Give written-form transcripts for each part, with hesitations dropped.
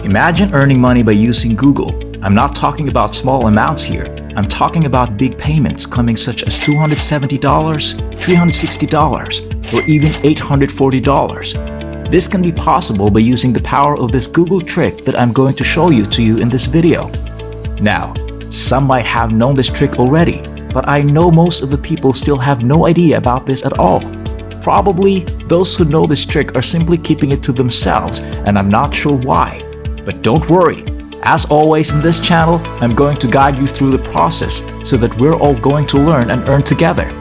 Imagine earning money by using Google. I'm not talking about small amounts here. I'm talking about big payments coming such as $270, $360, or even $840. This can be possible by using the power of this Google trick that I'm going to show you in this video. Now, some might have known this trick already, but I know most of the people still have no idea about this at all. Probably, those who know this trick are simply keeping it to themselves, and I'm not sure why. But don't worry. As always in this channel, I'm going to guide you through the process so that we're all going to learn and earn together.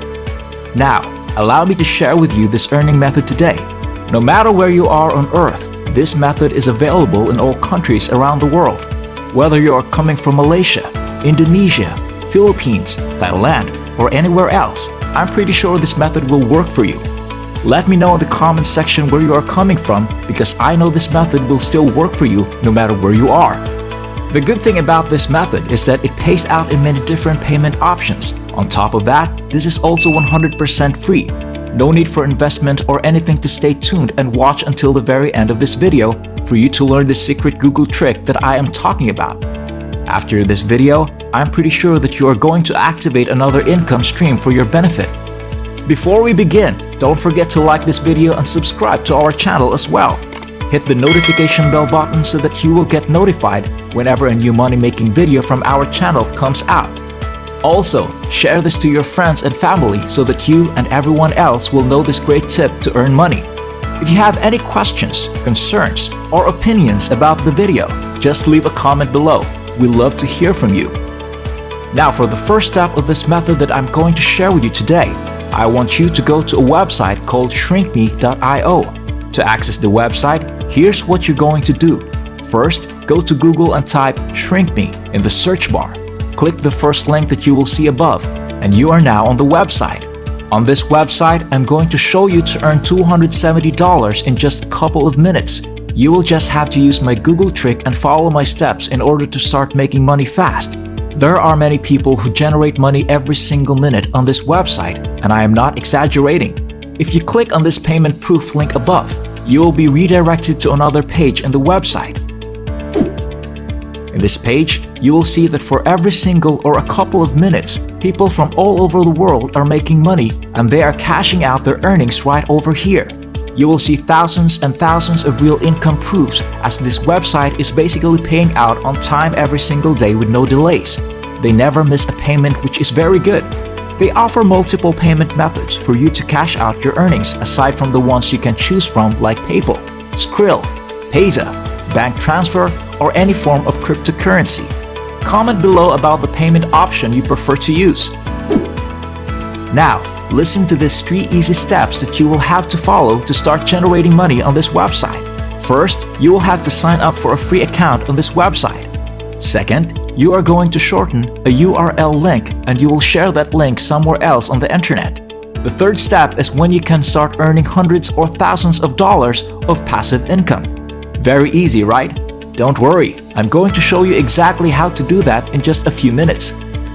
Now, allow me to share with you this earning method today. No matter where you are on Earth, this method is available in all countries around the world. Whether you are coming from Malaysia, Indonesia, Philippines, Thailand, or anywhere else, I'm pretty sure this method will work for you. Let me know in the comment section where you are coming from, because I know this method will still work for you no matter where you are. The good thing about this method is that it pays out in many different payment options. On top of that, this is also 100% free. No need for investment or anything to stay tuned and watch until the very end of this video for you to learn the secret Google trick that I am talking about. After this video, I'm pretty sure that you are going to activate another income stream for your benefit. Before we begin, don't forget to like this video and subscribe to our channel as well. Hit the notification bell button so that you will get notified whenever a new money-making video from our channel comes out. Also, share this to your friends and family so that you and everyone else will know this great tip to earn money. If you have any questions, concerns, or opinions about the video, just leave a comment below. We love to hear from you. Now, for the first step of this method that I'm going to share with you today, I want you to go to a website called shrinkme.io. To access the website, here's what you're going to do. First, go to Google and type ShrinkMe in the search bar. Click the first link that you will see above, and you are now on the website. On this website, I'm going to show you to earn $270 in just a couple of minutes. You will just have to use my Google trick and follow my steps in order to start making money fast. There are many people who generate money every single minute on this website, and I am not exaggerating. If you click on this payment proof link above, you will be redirected to another page in the website. In this page, you will see that for every single or a couple of minutes, people from all over the world are making money, and they are cashing out their earnings right over here. You will see thousands and thousands of real income proofs, as this website is basically paying out on time every single day with no delays. They never miss a payment, which is very good. They offer multiple payment methods for you to cash out your earnings aside from the ones you can choose from like PayPal, Skrill, Payza, bank transfer, or any form of cryptocurrency. Comment below about the payment option you prefer to use. Now, listen to these 3 easy steps that you will have to follow to start generating money on this website. First, you will have to sign up for a free account on this website. Second, you are going to shorten a URL link and you will share that link somewhere else on the internet. The third step is when you can start earning hundreds or thousands of dollars of passive income. Very easy, right? Don't worry, I'm going to show you exactly how to do that in just a few minutes.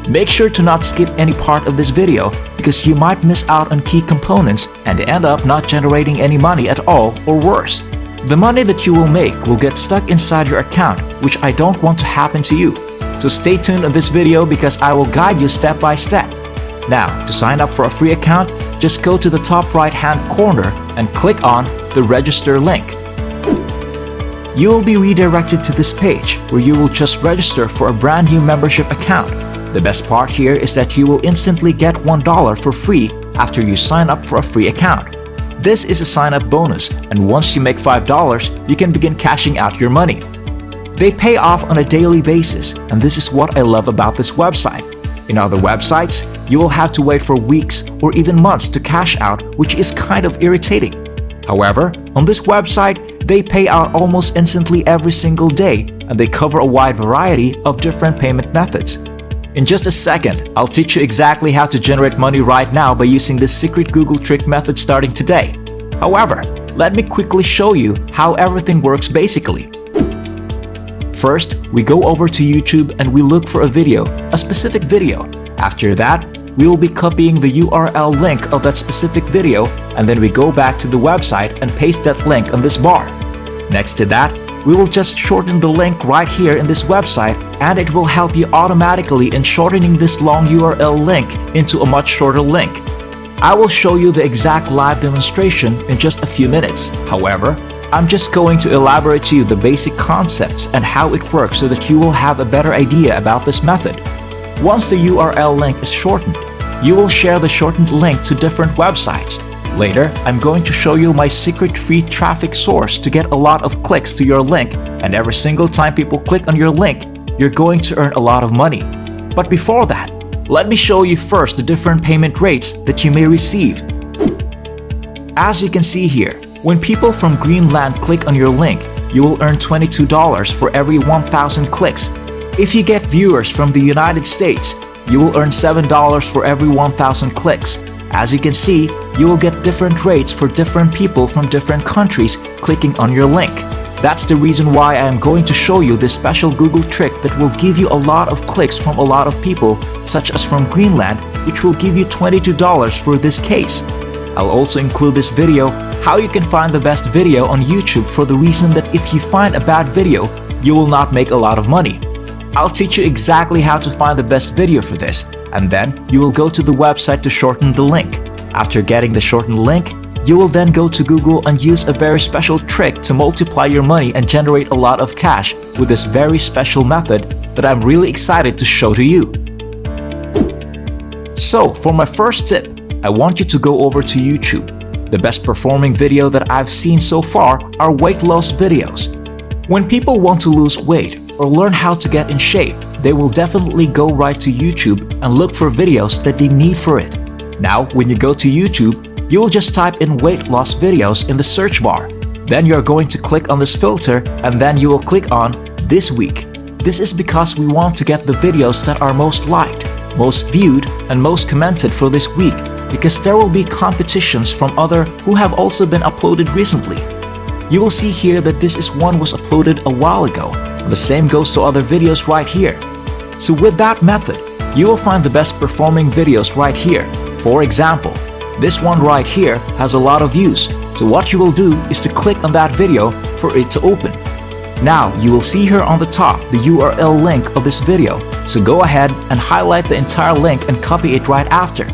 Make sure to not skip any part of this video because you might miss out on key components and end up not generating any money at all, or worse. The money that you will make will get stuck inside your account, which I don't want to happen to you. So stay tuned on this video because I will guide you step by step. Now, to sign up for a free account, just go to the top right-hand corner and click on the register link. You will be redirected to this page where you will just register for a brand new membership account. The best part here is that you will instantly get $1 for free after you sign up for a free account. This is a sign-up bonus, and once you make $5, you can begin cashing out your money. They pay off on a daily basis, and this is what I love about this website. In other websites, you will have to wait for weeks or even months to cash out, which is kind of irritating. However, on this website, they pay out almost instantly every single day, and they cover a wide variety of different payment methods. In just a second, I'll teach you exactly how to generate money right now by using this secret Google trick method starting today. However, let me quickly show you how everything works basically. First, we go over to YouTube and we look for a video, a specific video. After that, we will be copying the URL link of that specific video, and then we go back to the website and paste that link on this bar. Next to that, we will just shorten the link right here in this website, and it will help you automatically in shortening this long URL link into a much shorter link. I will show you the exact live demonstration in just a few minutes. However, I'm just going to elaborate to you the basic concepts and how it works so that you will have a better idea about this method. Once the URL link is shortened, you will share the shortened link to different websites. Later, I'm going to show you my secret free traffic source to get a lot of clicks to your link, and every single time people click on your link, you're going to earn a lot of money. But before that, let me show you first the different payment rates that you may receive. As you can see here, when people from Greenland click on your link, you will earn $22 for every 1,000 clicks. If you get viewers from the United States, you will earn $7 for every 1,000 clicks. As you can see, you will get different rates for different people from different countries clicking on your link. That's the reason why I am going to show you this special Google trick that will give you a lot of clicks from a lot of people, such as from Greenland, which will give you $22 for this case. I'll also include this video how you can find the best video on YouTube, for the reason that if you find a bad video, you will not make a lot of money. I'll teach you exactly how to find the best video for this, and then you will go to the website to shorten the link. After getting the shortened link, you will then go to Google and use a very special trick to multiply your money and generate a lot of cash with this very special method that I'm really excited to show to you. So, for my first tip, I want you to go over to YouTube. The best performing video that I've seen so far are weight loss videos. When people want to lose weight or learn how to get in shape, they will definitely go right to YouTube and look for videos that they need for it. Now, when you go to YouTube, you will just type in weight loss videos in the search bar. Then you're going to click on this filter, and then you will click on This Week. This is because we want to get the videos that are most liked, most viewed, and most commented for this week, because there will be competitions from other who have also been uploaded recently. You will see here that this one was uploaded a while ago. The same goes to other videos right here. So with that method, you will find the best performing videos right here. For example, this one right here has a lot of views. So what you will do is to click on that video for it to open. Now you will see here on the top the URL link of this video. So go ahead and highlight the entire link and copy it right after.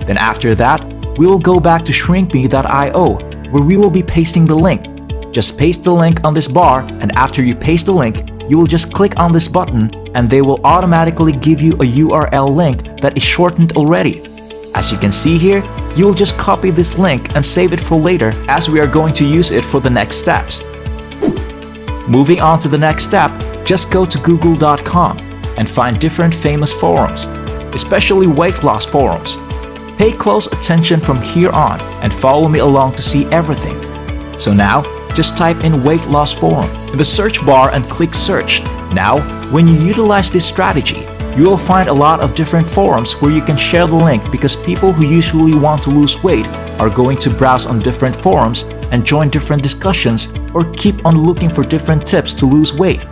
Then after that, we will go back to shrinkme.io, where we will be pasting the link. Just paste the link on this bar, and after you paste the link, you will just click on this button and they will automatically give you a URL link that is shortened already. As you can see here, you will just copy this link and save it for later, as we are going to use it for the next steps. Moving on to the next step, just go to google.com and find different famous forums, especially weight loss forums. Pay close attention from here on and follow me along to see everything. So now, just type in weight loss forum in the search bar and click search. Now, when you utilize this strategy, you will find a lot of different forums where you can share the link, because people who usually want to lose weight are going to browse on different forums and join different discussions or keep on looking for different tips to lose weight.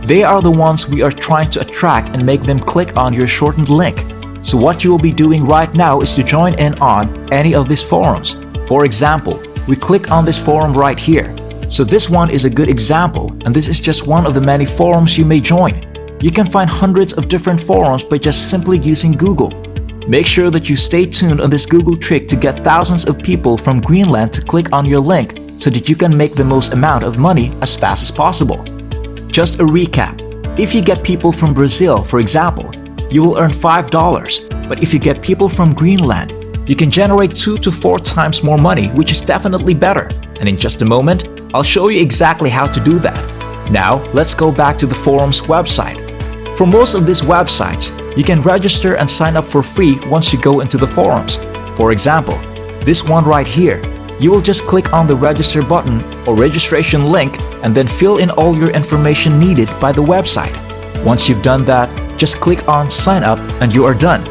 They are the ones we are trying to attract and make them click on your shortened link. So what you will be doing right now is to join in on any of these forums. For example, we click on this forum right here. So this one is a good example, and this is just one of the many forums you may join. You can find hundreds of different forums by just simply using Google. Make sure that you stay tuned on this Google trick to get thousands of people from Greenland to click on your link so that you can make the most amount of money as fast as possible. Just a recap. If you get people from Brazil, for example, you will earn $5, but if you get people from Greenland, you can generate 2 to 4 times more money, which is definitely better. And in just a moment, I'll show you exactly how to do that. Now, let's go back to the forum's website. For most of these websites, you can register and sign up for free once you go into the forums. For example, this one right here, you will just click on the register button or registration link and then fill in all your information needed by the website. Once you've done that, just click on sign up and you are done.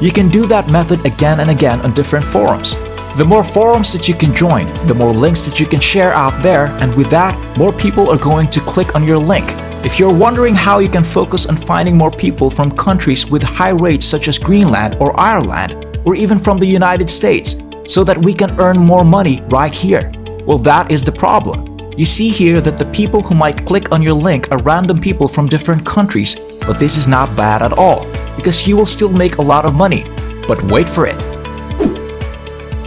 You can do that method again and again on different forums. The more forums that you can join, the more links that you can share out there, and with that, more people are going to click on your link. If you're wondering how you can focus on finding more people from countries with high rates such as Greenland or Ireland, or even from the United States, so that we can earn more money right here, well, that is the problem. You see here that the people who might click on your link are random people from different countries, but this is not bad at all, because you will still make a lot of money. But wait for it.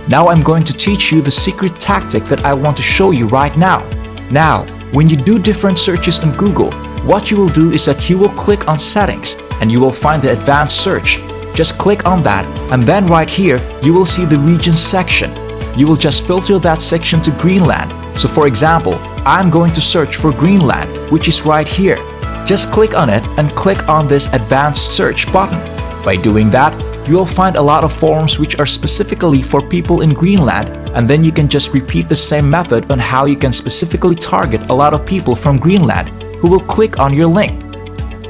Now I'm going to teach you the secret tactic that I want to show you right now. Now, when you do different searches on Google, what you will do is that you will click on Settings and you will find the Advanced Search. Just click on that, and then right here, you will see the Regions section. You will just filter that section to Greenland. So for example, I'm going to search for Greenland, which is right here. Just click on it and click on this Advanced Search button. By doing that, you will find a lot of forums which are specifically for people in Greenland, and then you can just repeat the same method on how you can specifically target a lot of people from Greenland who will click on your link.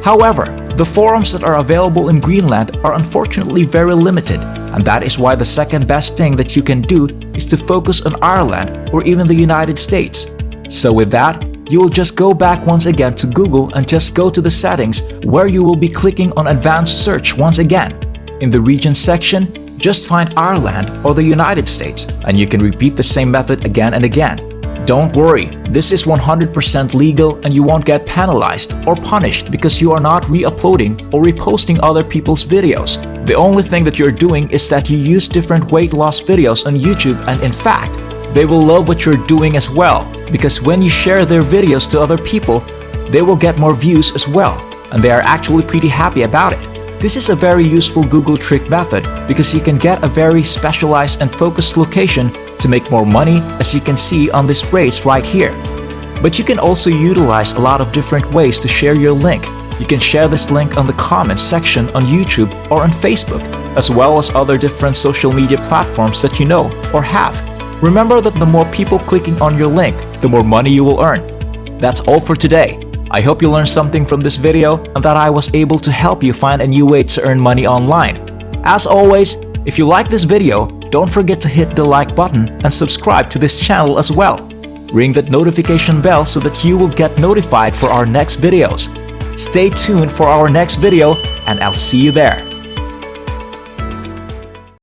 However, the forums that are available in Greenland are unfortunately very limited, and that is why the second best thing that you can do is to focus on Ireland or even the United States. So with that, you will just go back once again to Google and just go to the settings where you will be clicking on Advanced Search once again. In the Regions section, just find Ireland or the United States, and you can repeat the same method again and again. Don't worry, this is 100% legal and you won't get penalized or punished because you are not re-uploading or reposting other people's videos. The only thing that you're doing is that you use different weight loss videos on YouTube, and in fact, they will love what you're doing as well, because when you share their videos to other people, they will get more views as well, and they are actually pretty happy about it. This is a very useful Google trick method because you can get a very specialized and focused location to make more money, as you can see on this phrase right here. But you can also utilize a lot of different ways to share your link. You can share this link on the comments section on YouTube or on Facebook, as well as other different social media platforms that you know or have. Remember that the more people clicking on your link, the more money you will earn. That's all for today. I hope you learned something from this video and that I was able to help you find a new way to earn money online. As always, if you like this video, don't forget to hit the like button and subscribe to this channel as well. Ring that notification bell so that you will get notified for our next videos. Stay tuned for our next video, and I'll see you there.